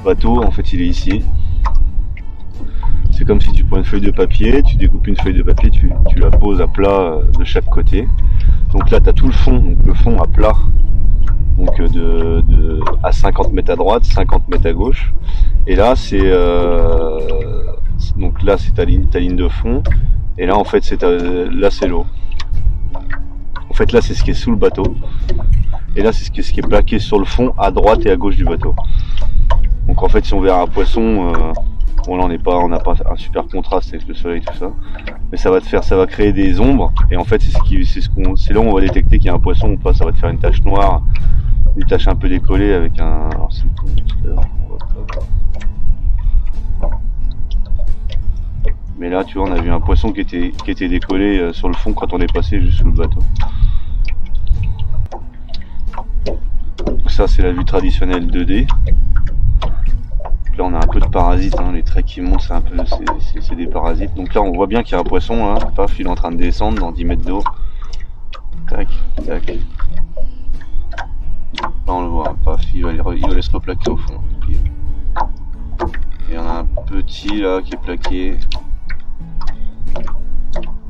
bateau, en fait, il est ici. C'est comme si tu prends une feuille de papier, tu découpes une feuille de papier, tu la poses à plat de chaque côté. Donc là, tu as tout le fond, donc le fond à plat, donc à 50 mètres à droite, 50 mètres à gauche. Et là, donc là, c'est ta ligne de fond. Et là, en fait, là, c'est l'eau. En fait, là, c'est ce qui est sous le bateau. Et là, c'est ce qui est plaqué sur le fond à droite et à gauche du bateau. Donc en fait, si on verra un poisson, bon là on n'a pas un super contraste avec le soleil tout ça, mais ça va créer des ombres. Et en fait, c'est là où on va détecter qu'il y a un poisson ou pas. Ça va te faire une tache noire, une tache un peu décollée avec un. Alors, mais là, tu vois, on a vu un poisson qui était décollé sur le fond quand on est passé juste sous le bateau. Donc ça, c'est la vue traditionnelle 2D. Là, on a un peu de parasites, hein. Les traits qui montent, c'est des parasites. Donc là, on voit bien qu'il y a un poisson, là. Paf, il est en train de descendre dans 10 mètres d'eau. Tac, tac. Là, on le voit, paf, il va aller se replaquer au fond. Et il y en a un petit là qui est plaqué.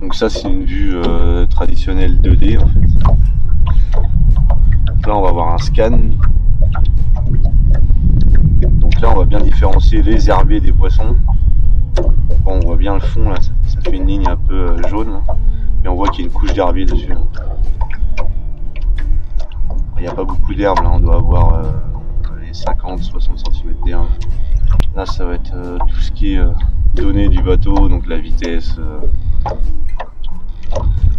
Donc ça, c'est une vue traditionnelle 2D en fait. Donc là, on va avoir un scan. Donc là, on va bien différencier les herbiers des poissons. Bon, on voit bien le fond là, ça fait une ligne un peu jaune là. Et on voit qu'il y a une couche d'herbier dessus là. Il n'y a pas beaucoup d'herbe là, on doit avoir les 50-60 cm d'herbe. Là, ça va être tout ce qui est données du bateau, donc la vitesse,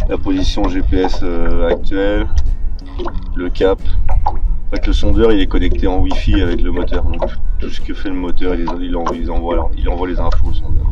la position GPS actuelle, le cap. En fait, le sondeur il est connecté en Wi-Fi avec le moteur, donc tout ce que fait le moteur, il envoie les infos au sondeur.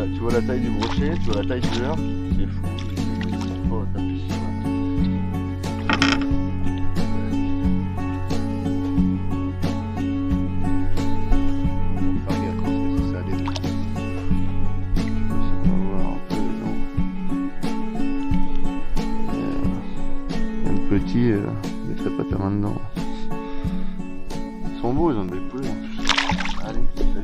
Tu vois la taille du brochet, tu vois la taille du leurre, c'est fou. Oh, t'as plus ça. On va faire gaffe parce que ça allait. Je sais pas si on va voir un peu dedans. Même petit, mettrais pas ta main dedans. Ils sont beaux, ils ont des belles poules. Allez, salut.